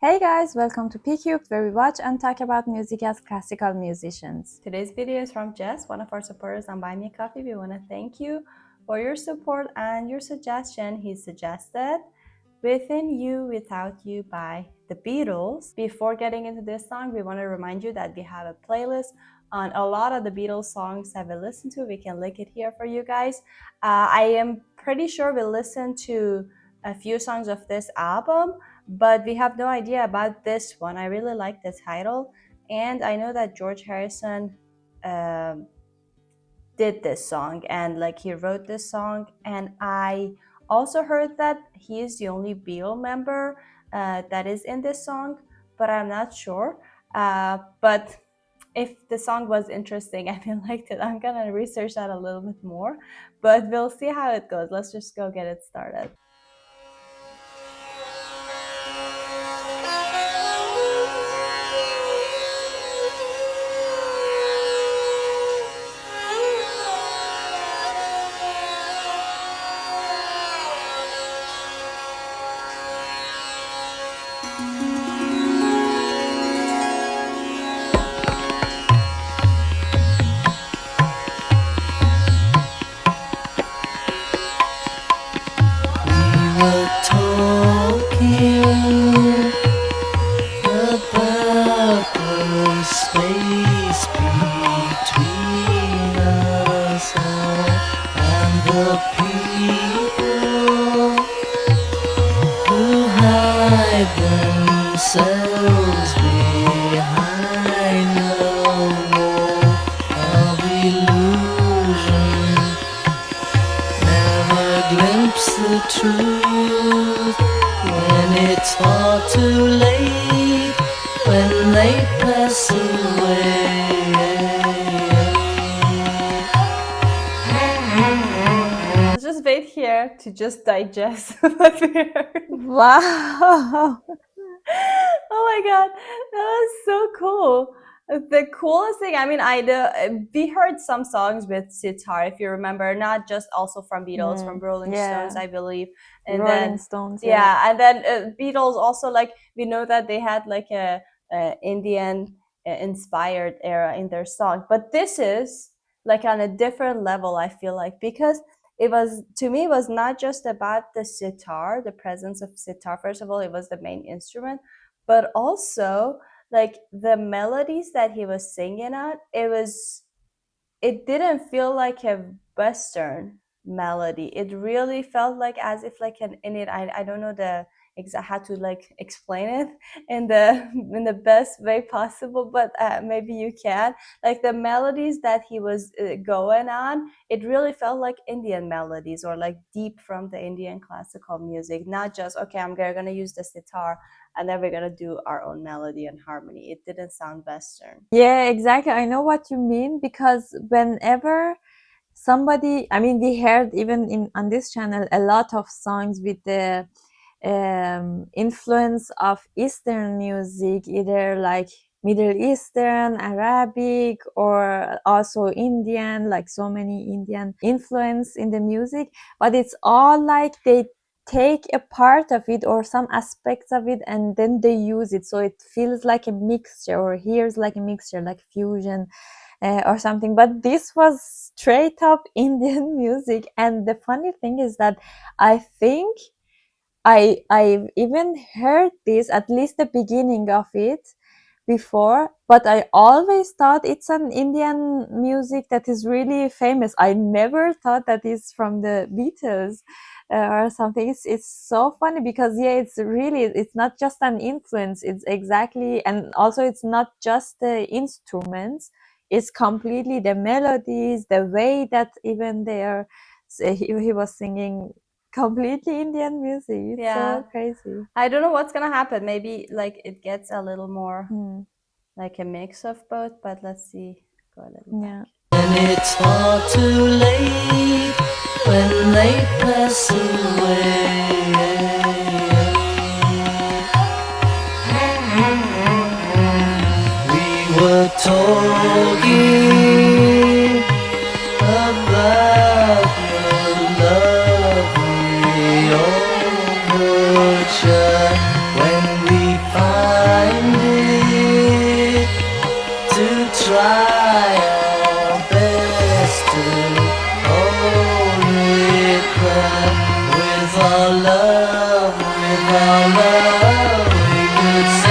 Hey guys, welcome to P-Cubed, where we watch and talk about music as classical musicians. Today's video is from Jess, one of our supporters on Buy Me a Coffee. We want to thank you for your support and your suggestion. He suggested Within You, Without You by the Beatles. Before getting into this song, we want to remind you that we have a playlist on a lot of the Beatles songs that we listen to. We can link it here for you guys. I am pretty sure we listened to a few songs of this album, but we have no idea about this one. I really like the title, and I know that George Harrison did this song, and he wrote this song, and I also heard that he is the only Beatle member that is in this song, but I'm not sure. But if the song was interesting and you liked it, I'm gonna research that a little bit more, but we'll see how it goes. Let's just go get it started. Space between us and the people who hide themselves behind a wall of illusion, never glimpse the truth when it's far too late, when they pass away. Let's just wait here to just digest what we heard. Wow! Oh my god, that was so cool. The coolest thing, I mean, we heard some songs with sitar, if you remember, not just also from Beatles, from Rolling Stones, I believe. And Rolling Stones, and then Beatles also, we know that they had a Indian inspired era in their song, but this is on a different level, I feel like, because it was, to me, it was not just about the sitar, the presence of sitar. First of all, it was the main instrument, but also the melodies that he was singing at, it didn't feel like a Western melody. It really felt like as if I don't know how to explain it in the best way possible, but maybe you can. The melodies that he was going on, it really felt like Indian melodies, or deep from the Indian classical music, not just, okay, I'm gonna use the sitar and then we're gonna do our own melody and harmony. It didn't sound Western. Yeah, exactly. I know what you mean, because whenever somebody, I mean, we heard even on this channel a lot of songs with the influence of Eastern music, either Middle Eastern, Arabic, or also Indian, so many Indian influence in the music, but it's all they take a part of it or some aspects of it and then they use it, so it feels like a mixture, or hears like a mixture, like fusion or something. But this was straight up Indian music, and the funny thing is that I think I've even heard this, at least the beginning of it, before, but I always thought it's an Indian music that is really famous. I never thought that it's from the Beatles or something. It's so funny because it's not just an influence. It's exactly, and also it's not just the instruments. It's completely the melodies, the way that even he was singing completely Indian music. It's so crazy. I don't know what's gonna happen. Maybe it gets a little more a mix of both, but let's see. Go a little back. And it's far too late when they pass away. We were talking about the lovely overture when we found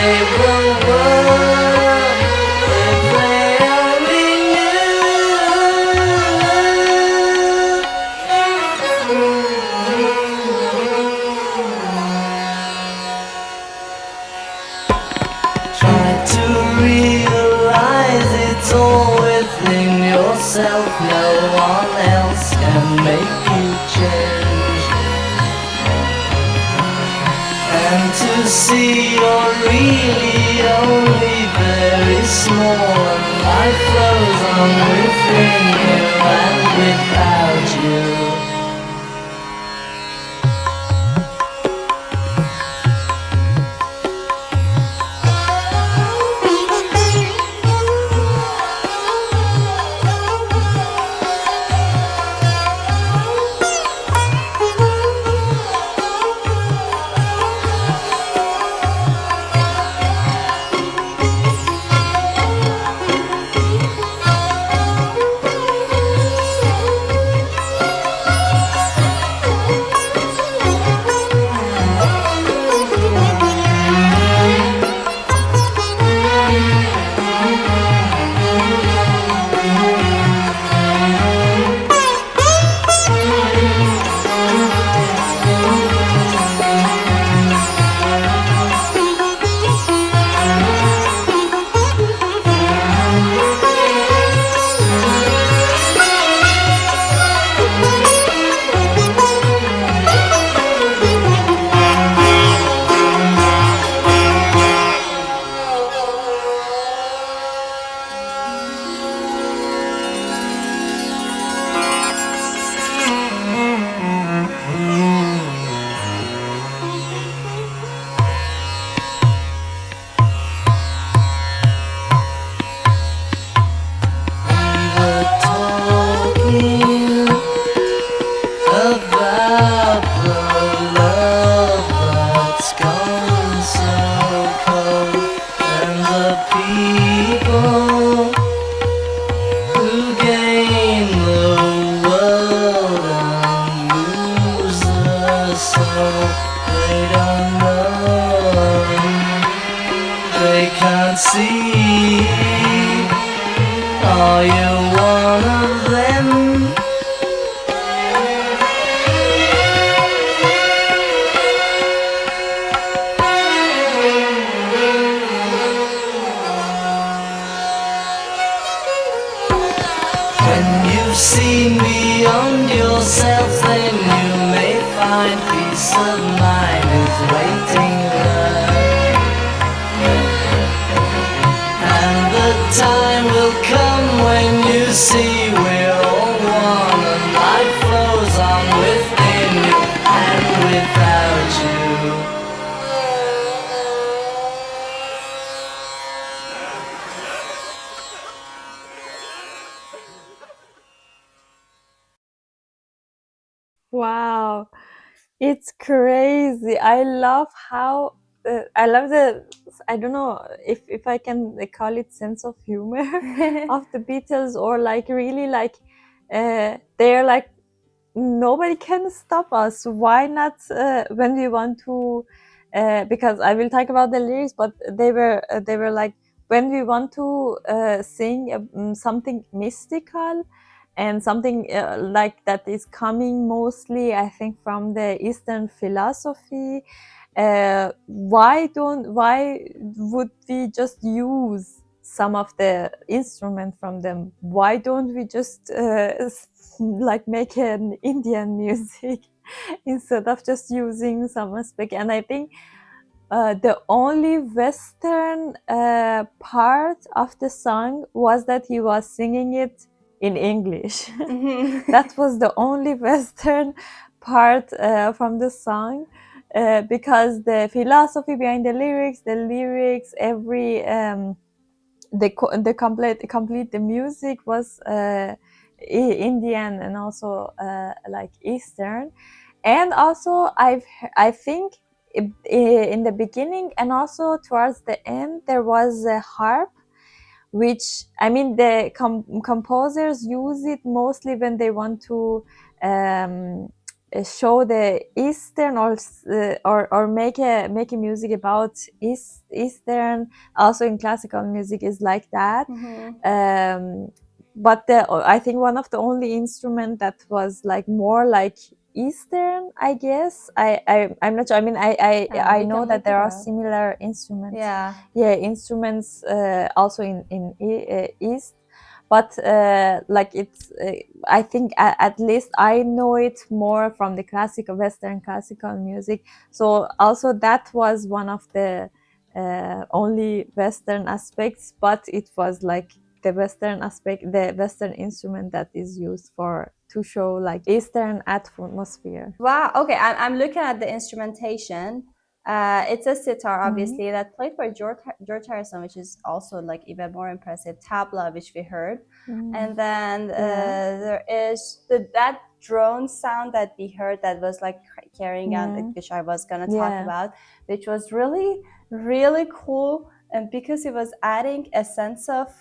save the world if they only try to realize it's all within yourself. No one else can make you change. And to see you're really only very small, and life flows on within you and without you. About the love that's gone so cold, and the people who gain the world and lose their soul. They don't know, they can't see. Are you one of them? When you've seen beyond yourself, then you may find peace of mind is waiting there. And the time will come when you see we're all one, and life flows on within you and without you. Wow, it's crazy. I love how I love the, I don't know if I can call it sense of humor of the Beatles, or like really like they're like, nobody can stop us. Why not when we want to? Because I will talk about the lyrics, but they were like, when we want to sing something mystical and something like that is coming mostly, I think, from the Eastern philosophy. Why would we just use some of the instrument from them? Why don't we just like make an Indian music instead of just using some aspect? And I think the only Western part of the song was that he was singing it in English. That was the only Western part from the song, because the philosophy behind the lyrics, every complete the music was Indian and also like Eastern. And also I think in the beginning and also towards the end there was a harp, which, I mean, the composers use it mostly when they want to show the Eastern, or make a music about Eastern. Also in classical music is like that. But I think one of the only instrument that was like more like Eastern, I guess. I'm not sure. I mean, I We know can that look it there are up. similar instruments. Yeah. Yeah, instruments also in East, but like it's. I think at least I know it more from the classical Western classical music. So also that was one of the only Western aspects, but it was like the Western aspect, the Western instrument that is used for to show like Eastern atmosphere. Wow. Okay, I'm looking at the instrumentation. It's a sitar, obviously, that played by George Harrison, which is also like even more impressive. Tabla, which we heard, and then there is that drone sound that we heard that was like carrying on, which I was gonna talk about, which was really really cool, and because it was adding a sense of,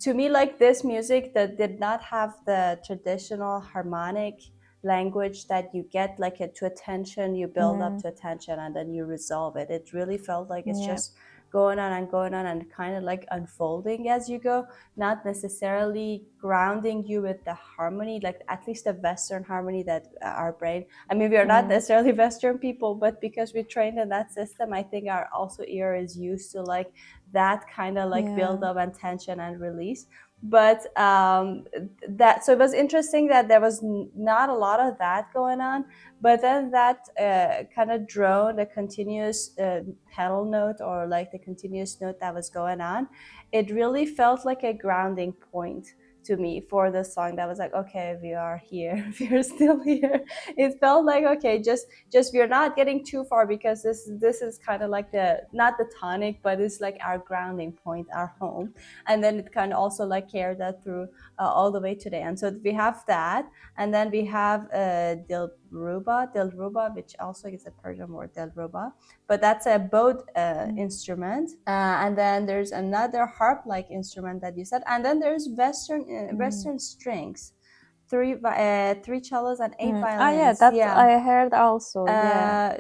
to me, like this music that did not have the traditional harmonic language that you get like to attention, you build up to attention and then you resolve it. It really felt like it's just going on and going on and kind of like unfolding as you go, not necessarily grounding you with the harmony, like at least the Western harmony that our brain, I mean, we are not necessarily Western people, but because we trained in that system, I think our also ear is used to like that kind of like build up and tension and release. But that, so it was interesting that there was not a lot of that going on, but then that kind of drone, the continuous pedal note, or like the continuous note that was going on, it really felt like a grounding point to me for the song. That was like, okay, we are here, we are still here. It felt like, okay, just we're not getting too far, because this is kind of like the, not the tonic, but it's like our grounding point, our home. And then it kind of also like carried that through all the way to the end. So we have that, and then we have Dilruba, which also is a Persian word, Dilruba, but that's a bowed instrument. And then there's another harp-like instrument that you said, and then there's Western strings, three cellos and eight violins. Oh yeah, that's I heard also.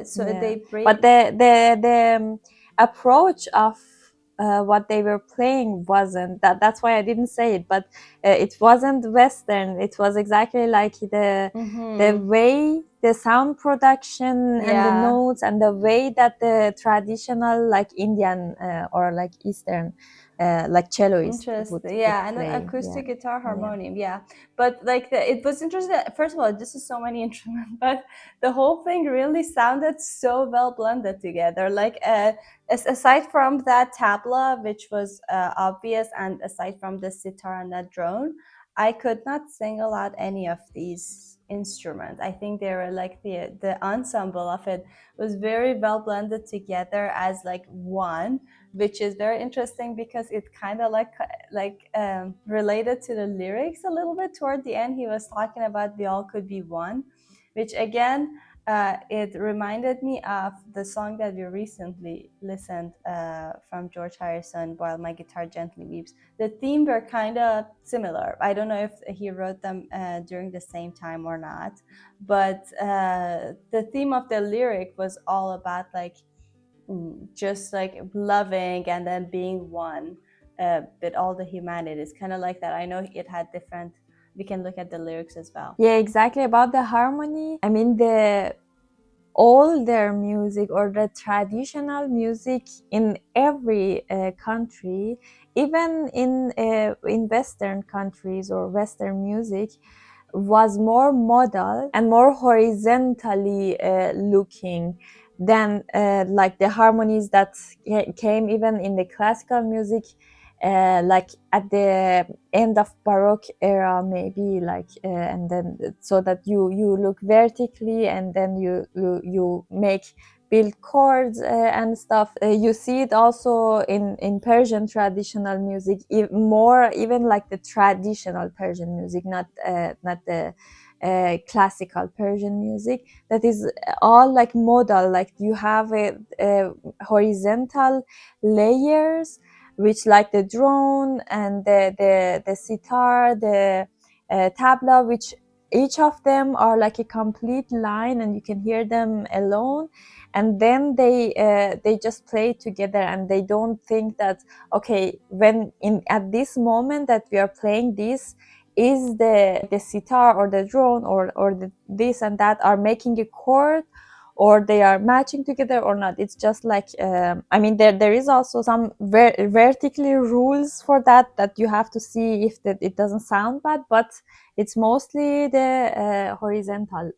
So they bring, but the approach of what they were playing wasn't that. That's why I didn't say it. But it wasn't Western. It was exactly like the way the sound production and the notes and the way that the traditional like Indian or like Eastern like celloist would and play. an acoustic guitar harmonium. But like it was interesting. First of all, this is so many instruments, but the whole thing really sounded so well blended together. Like aside from that tabla, which was obvious, and aside from the sitar and that drone, I could not single out any of these instruments. I think they were like the ensemble of it was very well blended together as like one, which is very interesting because it kind of like related to the lyrics a little bit. Toward the end, he was talking about we all could be one, which again, it reminded me of the song that we recently listened from George Harrison, While My Guitar Gently Weeps. The theme were kind of similar. I don't know if he wrote them during the same time or not, but the theme of the lyric was all about like just like loving and then being one with all the humanity. It's kind of like that. I know it had different, we can look at the lyrics as well. Yeah, exactly. About the harmony, I mean, the older music or the traditional music in every country, even in Western countries or Western music, was more modal and more horizontally looking than like the harmonies that came even in the classical music, like at the end of Baroque era, maybe like, and then so that you look vertically and then you make build chords and stuff. You see it also in Persian traditional music, more even like the traditional Persian music, not the classical Persian music. That is all like modal, like you have a horizontal layers, which like the drone and the sitar, the tabla, which each of them are like a complete line, and you can hear them alone, and then they just play together, and they don't think that, okay, when at this moment that we are playing this, is the sitar or the drone or this and that are making a chord, or they are matching together or not. It's just like I mean, there is also some vertically rules for that you have to see if that it doesn't sound bad, but it's mostly the horizontal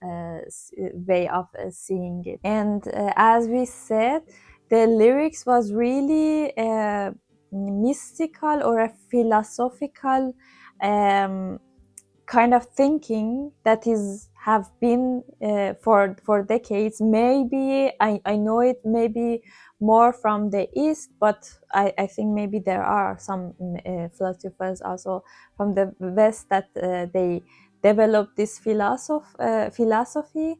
way of seeing it. And as we said, the lyrics was really mystical or a philosophical kind of thinking that is have been for decades. Maybe I know it maybe more from the East, but I think maybe there are some philosophers also from the West that they developed this philosophy.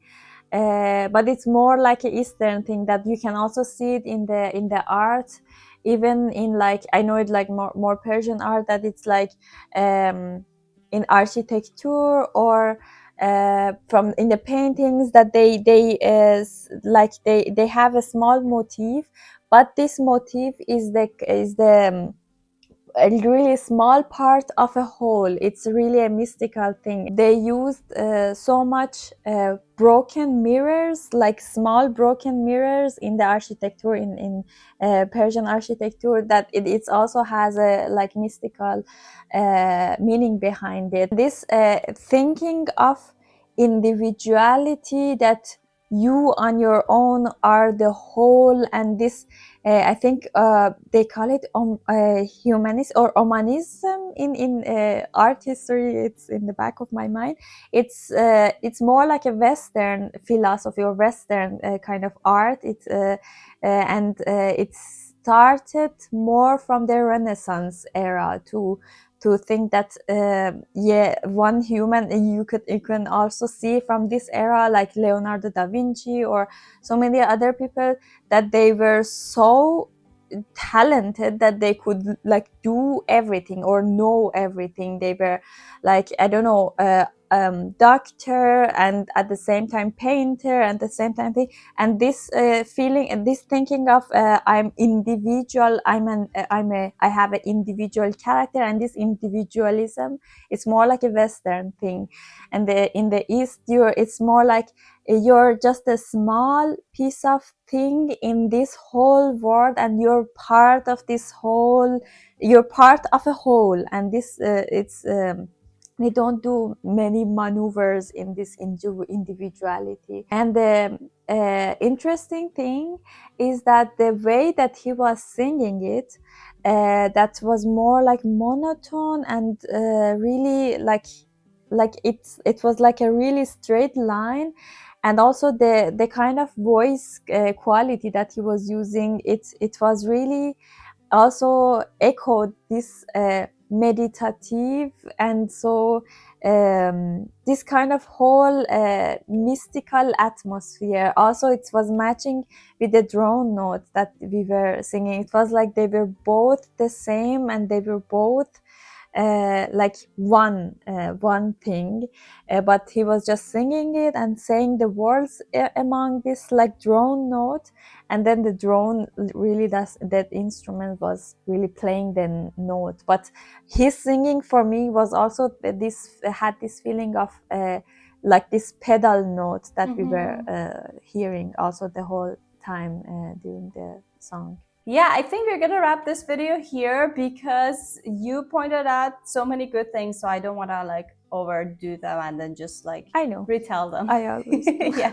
But it's more like an Eastern thing that you can also see it in the art, even in, like, I know it like more Persian art, that it's like in architecture, or from in the paintings, that they have a small motif, but this motif is the a really small part of a whole. It's really a mystical thing. They used so much broken mirrors, like small broken mirrors in the architecture, in Persian architecture, that it also has a like mystical meaning behind it. This thinking of individuality, that you on your own are the whole, and this I think they call it humanist or humanism in art history. It's in the back of my mind. It's more like a Western philosophy or Western kind of art. It started more from the Renaissance era to think that one human, you can also see from this era, like Leonardo da Vinci or so many other people, that they were so talented that they could like do everything or know everything. They were like, I don't know, doctor, and at the same time painter, and at the same time thing. And this feeling and this thinking of I'm individual, I have an individual character, and this individualism is more like a Western thing. And in the East, it's more like you're just a small piece of thing in this whole world, and you're part of this whole, you're part of a whole. And this it's they don't do many maneuvers in this individuality. And the interesting thing is that the way that he was singing it, that was more like monotone, and really like it was like a really straight line. And also the kind of voice quality that he was using, it was really also echoed this meditative, and so this kind of whole mystical atmosphere. Also, it was matching with the drone notes that we were singing. It was like they were both the same, and they were both like one thing, but he was just singing it and saying the words among this like drone note. And then the drone really does, that instrument was really playing the note. But his singing for me was also this had this feeling of like this pedal note that we were hearing also the whole time during the song. Yeah, I think we're gonna wrap this video here because you pointed out so many good things, so I don't want to like overdo them and then just like I know, retell them. I always do. Yeah,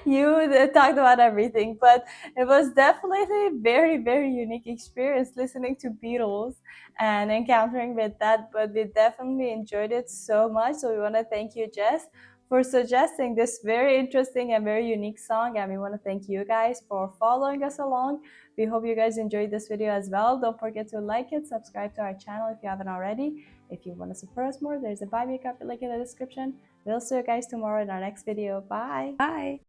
you talked about everything, but it was definitely a very, very unique experience listening to Beatles and encountering with that. But we definitely enjoyed it so much, so we want to thank you, Jess, for suggesting this very interesting and very unique song. And we want to thank you guys for following us along. We hope you guys enjoyed this video as well. Don't forget to like it, subscribe to our channel if you haven't already. If you want to support us more, there's a buy me a coffee link in the description. We'll see you guys tomorrow in our next video. Bye. Bye.